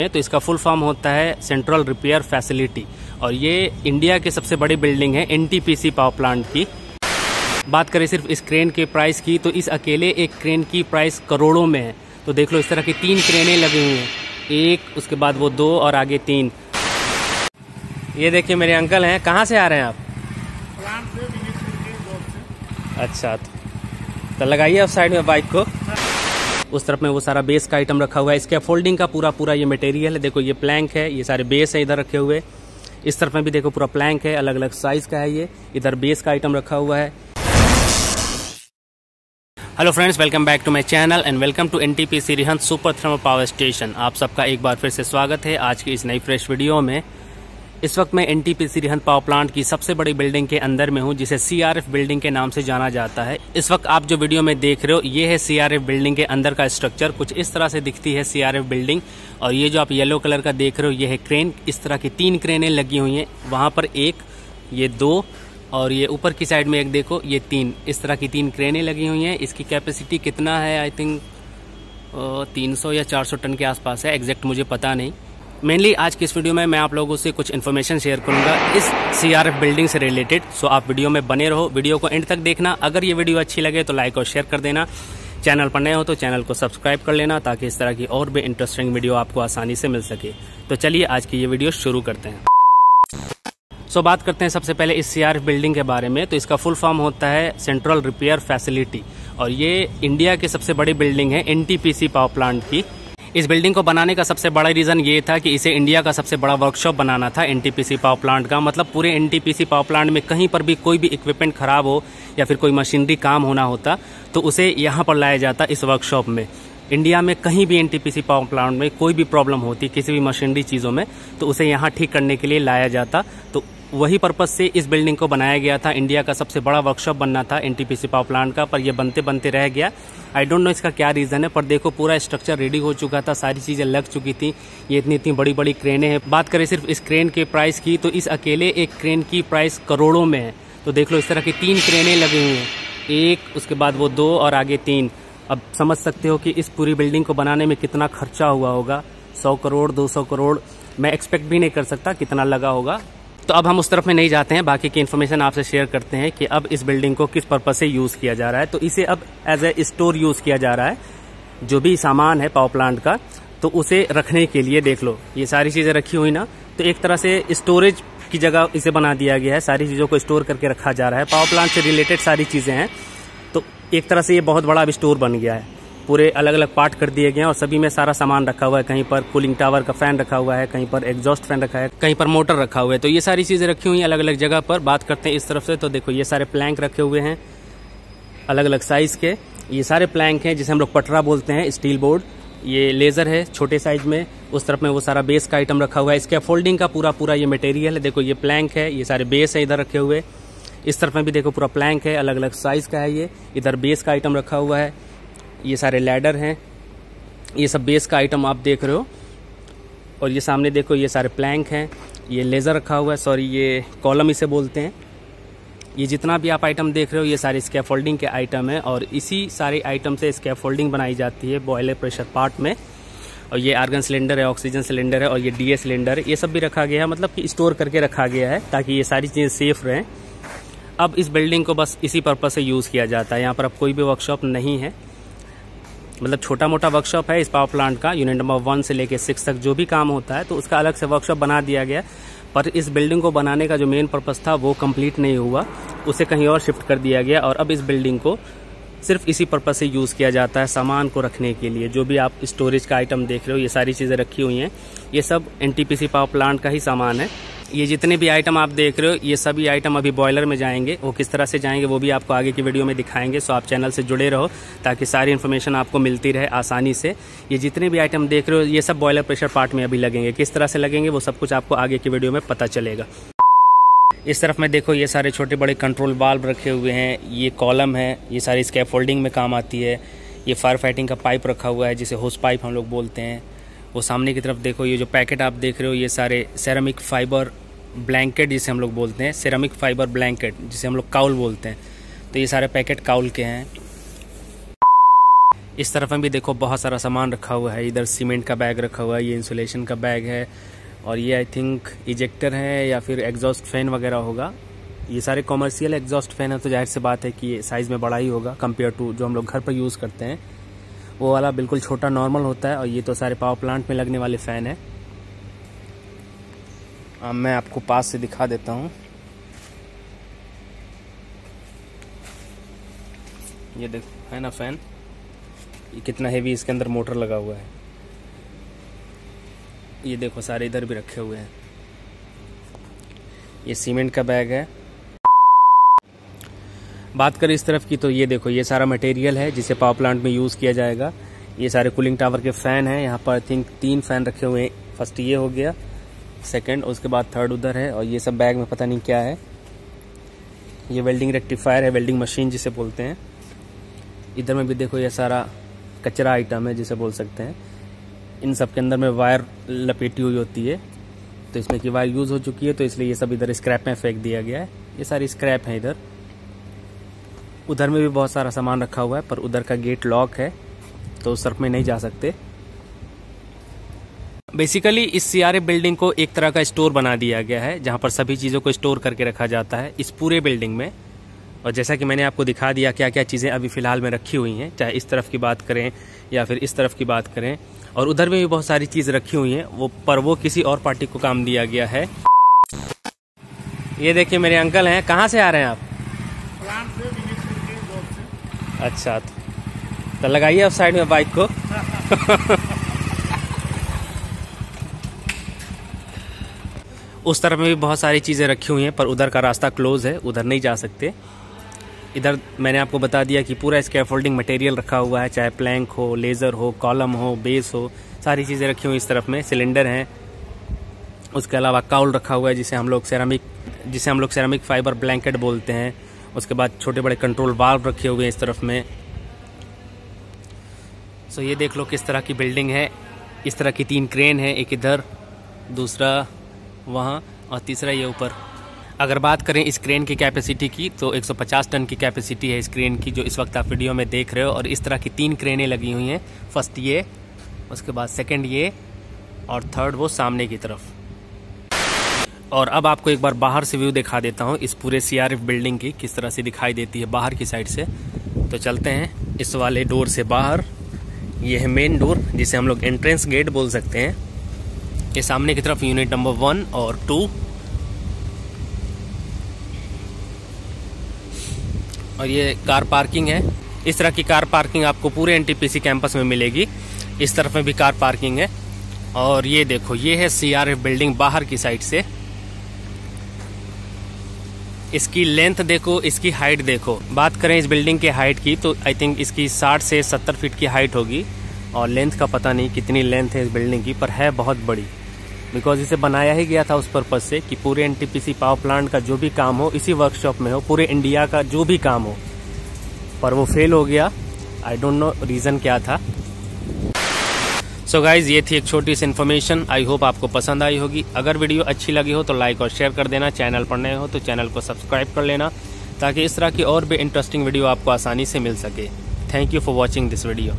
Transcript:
है तो इसका फुल फॉर्म होता है सेंट्रल रिपेयर फैसिलिटी, और ये इंडिया की सबसे बड़ी बिल्डिंग है एनटीपीसी पावर प्लांट की। बात करें सिर्फ इस क्रेन के प्राइस की तो इस अकेले एक क्रेन की प्राइस करोड़ों में है। तो देख लो, इस तरह की 3 क्रेनें लगी हुई हैं, एक, उसके बाद वो 2 और आगे 3। ये देखिए मेरे अंकल हैं। कहाँ से आ रहे हैं आप? प्लांट से। अच्छा, तो लगाइए आप साइड में बाइक को। उस तरफ में वो सारा बेस का आइटम रखा हुआ है, इसके फोल्डिंग का पूरा ये मटेरियल है। देखो ये प्लैंक है, ये सारे बेस है इधर रखे हुए। इस तरफ में भी देखो पूरा प्लैंक है, अलग अलग साइज का है। ये इधर बेस का आइटम रखा हुआ है। Hello friends, welcome back to my channel and welcome to NTPC Rihand super thermal power station. आप सबका एक बार फिर से स्वागत है आज की इस नई फ्रेश वीडियो में। इस वक्त मैं एनटीपीसी रिहंत पावर प्लांट की सबसे बड़ी बिल्डिंग के अंदर में हूं, जिसे सीआरएफ बिल्डिंग के नाम से जाना जाता है। इस वक्त आप जो वीडियो में देख रहे हो ये है सीआरएफ बिल्डिंग के अंदर का स्ट्रक्चर। कुछ इस तरह से दिखती है सीआरएफ बिल्डिंग। और ये जो आप येलो कलर का देख रहे हो ये है क्रेन। इस तरह की 3 क्रेनें लगी हुई हैं, वहां पर एक, ये 2 और ये ऊपर की साइड में एक देखो ये 3। इस तरह की 3 क्रेनें लगी हुई हैं। इसकी कैपेसिटी कितना है, आई थिंक 300 या 400 टन के आसपास है, एग्जैक्ट मुझे पता नहीं। मेनली आज की इस वीडियो में मैं आप लोगों से कुछ इन्फॉर्मेशन शेयर करूंगा इस सीआरएफ बिल्डिंग से रिलेटेड। सो आप वीडियो में बने रहो, वीडियो को एंड तक देखना। अगर ये वीडियो अच्छी लगे तो लाइक और शेयर कर देना। चैनल पर नए हो तो चैनल को सब्सक्राइब कर लेना, ताकि इस तरह की और भी इंटरेस्टिंग वीडियो आपको आसानी से मिल सके। तो चलिए आज की ये वीडियो शुरू करते हैं। सो बात करते हैं सबसे पहले इस सीआरएफ बिल्डिंग के बारे में। तो इसका फुल फॉर्म होता है सेंट्रल रिपेयर फैसिलिटी, और ये इंडिया की सबसे बड़ी बिल्डिंग है एनटीपीसी पावर प्लांट की। इस बिल्डिंग को बनाने का सबसे बड़ा रीजन ये था कि इसे इंडिया का सबसे बड़ा वर्कशॉप बनाना था एनटीपीसी पावर प्लांट का। मतलब पूरे एनटीपीसी पावर प्लांट में कहीं पर भी कोई भी इक्विपमेंट खराब हो या फिर कोई मशीनरी काम होना होता तो उसे यहाँ पर लाया जाता इस वर्कशॉप में। इंडिया में कहीं भी एनटीपीसी पावर प्लांट में कोई भी प्रॉब्लम होती किसी भी मशीनरी चीज़ों में तो उसे यहाँ ठीक करने के लिए लाया जाता। तो वही पर्पस से इस बिल्डिंग को बनाया गया था। इंडिया का सबसे बड़ा वर्कशॉप बनना था एनटीपीसी पावर प्लांट का, पर यह बनते बनते रह गया। आई डोंट नो इसका क्या रीज़न है, पर देखो पूरा स्ट्रक्चर रेडी हो चुका था, सारी चीज़ें लग चुकी थी। ये इतनी बड़ी बड़ी क्रेनें हैं। बात करें सिर्फ इस क्रेन के प्राइस की तो इस अकेले एक क्रेन की प्राइस करोड़ों में है। तो देख लो, इस तरह की 3 क्रेनें लगी हुई हैं, एक, उसके बाद वो 2 और आगे 3। अब समझ सकते हो कि इस पूरी बिल्डिंग को बनाने में कितना खर्चा हुआ होगा। 100 करोड़ 200 करोड़ मैं एक्सपेक्ट भी नहीं कर सकता कितना लगा होगा। तो अब हम उस तरफ में नहीं जाते हैं, बाकी की इन्फॉर्मेशन आपसे शेयर करते हैं कि अब इस बिल्डिंग को किस पर्पज से यूज़ किया जा रहा है। तो इसे अब एज ए स्टोर यूज़ किया जा रहा है। जो भी सामान है पावर प्लांट का तो उसे रखने के लिए देख लो ये सारी चीज़ें रखी हुई ना, तो एक तरह से स्टोरेज की जगह इसे बना दिया गया है। सारी चीज़ों को स्टोर करके रखा जा रहा है। पावर प्लांट से रिलेटेड सारी चीज़ें हैं, तो एक तरह से ये बहुत बड़ा अब स्टोर बन गया है। पूरे अलग अलग पार्ट कर दिए गए हैं और सभी में सारा सामान रखा हुआ है। कहीं पर कूलिंग टावर का फैन रखा हुआ है, कहीं पर एग्जॉस्ट फैन रखा है, कहीं पर मोटर रखा हुआ है। तो ये सारी चीज़ें रखी हुई हैं अलग अलग जगह पर। बात करते हैं इस तरफ से, तो देखो ये सारे प्लैंक रखे हुए हैं अलग अलग साइज के। ये सारे प्लैंक हैं जिसे हम लोग पटरा बोलते हैं, स्टील बोर्ड। ये लेज़र है छोटे साइज में। उस तरफ में वो सारा बेस का आइटम रखा हुआ है। इसके फोल्डिंग का पूरा ये मटेरियल है। देखो ये प्लैंक है, ये सारे बेस है इधर रखे हुए। इस तरफ में भी देखो पूरा प्लैंक है, अलग अलग साइज का है। ये इधर बेस का आइटम रखा हुआ है। ये सारे लैडर हैं, ये सब बेस का आइटम आप देख रहे हो। और ये सामने देखो ये सारे प्लैंक हैं। ये लेज़र रखा हुआ है, सॉरी ये कॉलम इसे बोलते हैं। ये जितना भी आप आइटम देख रहे हो ये सारे स्कैफोल्डिंग के आइटम है, और इसी सारे आइटम से स्कैफोल्डिंग बनाई जाती है बॉयलर प्रेशर पार्ट में। और ये आर्गन सिलेंडर है, ऑक्सीजन सिलेंडर है, और ये डीए सिलेंडर है। ये सब भी रखा गया है, मतलब कि स्टोर करके रखा गया है ताकि ये सारी चीज़ें सेफ रहें। अब इस बिल्डिंग को बस इसी पर्पज़ से यूज़ किया जाता है। यहाँ पर अब कोई भी वर्कशॉप नहीं है, मतलब छोटा मोटा वर्कशॉप है इस पावर प्लांट का। यूनिट नंबर 1 से लेके 6 तक जो भी काम होता है तो उसका अलग से वर्कशॉप बना दिया गया। पर इस बिल्डिंग को बनाने का जो मेन पर्पस था वो कंप्लीट नहीं हुआ, उसे कहीं और शिफ्ट कर दिया गया। और अब इस बिल्डिंग को सिर्फ इसी पर्पस से यूज़ किया जाता है, सामान को रखने के लिए। जो भी आप स्टोरेज का आइटम देख रहे हो ये सारी चीज़ें रखी हुई हैं, ये सब एनटीपीसी पावर प्लांट का ही सामान है। ये जितने भी आइटम आप देख रहे हो ये सभी आइटम अभी बॉयलर में जाएंगे। वो किस तरह से जाएंगे वो भी आपको आगे की वीडियो में दिखाएंगे। सो आप चैनल से जुड़े रहो ताकि सारी इन्फॉर्मेशन आपको मिलती रहे आसानी से। ये जितने भी आइटम देख रहे हो ये सब बॉयलर प्रेशर पार्ट में अभी लगेंगे। किस तरह से लगेंगे वो सब कुछ आपको आगे की वीडियो में पता चलेगा। इस तरफ में देखो ये सारे छोटे बड़े कंट्रोल वाल्व रखे हुए हैं। ये कॉलम है, ये सारी स्कैफोल्डिंग में काम आती है। ये फायर फाइटिंग का पाइप रखा हुआ है जिसे होस पाइप हम लोग बोलते हैं। वो सामने की तरफ देखो ये जो पैकेट आप देख रहे हो ये सारे सेरामिक फाइबर ब्लैंकेट जिसे हम लोग बोलते हैं, सेरामिक फाइबर ब्लैंकेट जिसे हम लोग काउल बोलते हैं। तो ये सारे पैकेट काउल के हैं। इस तरफ में भी देखो बहुत सारा सामान रखा हुआ है। इधर सीमेंट का बैग रखा हुआ है, ये इंसुलेशन का बैग है, और ये आई थिंक इजेक्टर है या फिर एग्जॉस्ट फैन वगैरह होगा। ये सारे कॉमर्शियल एग्जॉस्ट फैन है, तो जाहिर सी बात है कि ये साइज़ में बड़ा ही होगा कंपेयर टू जो हम लोग घर पर यूज़ करते हैं। वो वाला बिल्कुल छोटा नॉर्मल होता है, और ये तो सारे पावर प्लांट में लगने वाले फ़ैन है। अब मैं आपको पास से दिखा देता हूँ। ये देखो है ना फ़ैन, ये कितना हेवी इसके अंदर मोटर लगा हुआ है। ये देखो सारे इधर भी रखे हुए हैं। ये सीमेंट का बैग है। बात करें इस तरफ की, तो ये देखो ये सारा मटेरियल है जिसे पावर प्लांट में यूज़ किया जाएगा। ये सारे कूलिंग टावर के फ़ैन हैं। यहाँ पर आई थिंक 3 फ़ैन रखे हुए हैं। फर्स्ट ये हो गया, सेकंड, उसके बाद थर्ड उधर है, और ये सब बैग में पता नहीं क्या है। ये वेल्डिंग रेक्टिफायर है, वेल्डिंग मशीन जिसे बोलते हैं। इधर में भी देखो ये सारा कचरा आइटम है जिसे बोल सकते हैं। इन सब के अंदर में वायर लपेटी हुई होती है, तो इसमें की वायर यूज़ हो चुकी है, तो इसलिए ये सब इधर स्क्रैप में फेंक दिया गया है। ये सारी स्क्रैप है इधर। उधर में भी बहुत सारा सामान रखा हुआ है, पर उधर का गेट लॉक है, तो उस तरफ में नहीं जा सकते। बेसिकली इस सीआरएफ बिल्डिंग को एक तरह का स्टोर बना दिया गया है, जहां पर सभी चीज़ों को स्टोर करके रखा जाता है इस पूरे बिल्डिंग में। और जैसा कि मैंने आपको दिखा दिया क्या क्या चीज़ें अभी फ़िलहाल में रखी हुई हैं, चाहे इस तरफ की बात करें या फिर इस तरफ की बात करें, और उधर में भी बहुत सारी चीज़ रखी हुई हैं, वो किसी और पार्टी को काम दिया गया है। ये देखिए मेरे अंकल हैं। कहाँ से आ रहे हैं आप? प्लांट से, विजिट करके, जॉब से। अच्छा, तो लगाइए आप साइड में बाइक को। उस तरफ में भी बहुत सारी चीज़ें रखी हुई हैं, पर उधर का रास्ता क्लोज है, उधर नहीं जा सकते। इधर मैंने आपको बता दिया कि पूरा स्कैफोल्डिंग मटेरियल रखा हुआ है, चाहे प्लैंक हो, लेज़र हो, कॉलम हो, बेस हो, सारी चीज़ें रखी हुई इस तरफ में। सिलेंडर हैं, उसके अलावा काउल रखा हुआ है जिसे हम लोग सेरामिक फाइबर ब्लैंकेट बोलते हैं। उसके बाद छोटे बड़े कंट्रोल वाल्व रखे हुए हैं इस तरफ में। सो ये देख लो किस तरह की बिल्डिंग है। इस तरह की 3 क्रेन है, एक इधर, दूसरा वहाँ, और तीसरा ये ऊपर। अगर बात करें इस क्रेन की कैपेसिटी की, तो 150 टन की कैपेसिटी है इस क्रेन की, जो इस वक्त आप वीडियो में देख रहे हो। और इस तरह की 3 क्रेनें लगी हुई हैं, फर्स्ट ये, उसके बाद सेकंड ये, और थर्ड वो सामने की तरफ। और अब आपको एक बार बाहर से व्यू दिखा देता हूँ इस पूरे सीआरएफ बिल्डिंग की, किस तरह से दिखाई देती है बाहर की साइड से। तो चलते हैं इस वाले डोर से बाहर। ये है मेन डोर, जिसे हम लोग एंट्रेंस गेट बोल सकते हैं। ये सामने की तरफ यूनिट नंबर 1 और 2, और ये कार पार्किंग है। इस तरह की कार पार्किंग आपको पूरे एनटीपीसी कैंपस में मिलेगी। इस तरफ में भी कार पार्किंग है। और ये देखो, ये है सीआरएफ बिल्डिंग बाहर की साइड से। इसकी लेंथ देखो, इसकी हाइट देखो। बात करें इस बिल्डिंग के हाइट की, तो आई थिंक इसकी 60 से 70 फीट की हाइट होगी, और लेंथ का पता नहीं कितनी लेंथ है इस बिल्डिंग की, पर है बहुत बड़ी। बिकॉज इसे बनाया ही गया था उस पर्पज से कि पूरे एनटीपीसी पावर प्लांट का जो भी काम हो इसी वर्कशॉप में हो, पूरे इंडिया का जो भी काम हो, पर वो फेल हो गया। आई डोंट नो रीज़न क्या था। सो गाइज, ये थी एक छोटी सी इन्फॉर्मेशन। आई होप आपको पसंद आई होगी। अगर वीडियो अच्छी लगी हो तो लाइक और शेयर कर देना। चैनल पर नए हो तो चैनल को सब्सक्राइब कर लेना, ताकि इस तरह की और भी इंटरेस्टिंग वीडियो आपको आसानी से मिल सके। Thank you for watching this video.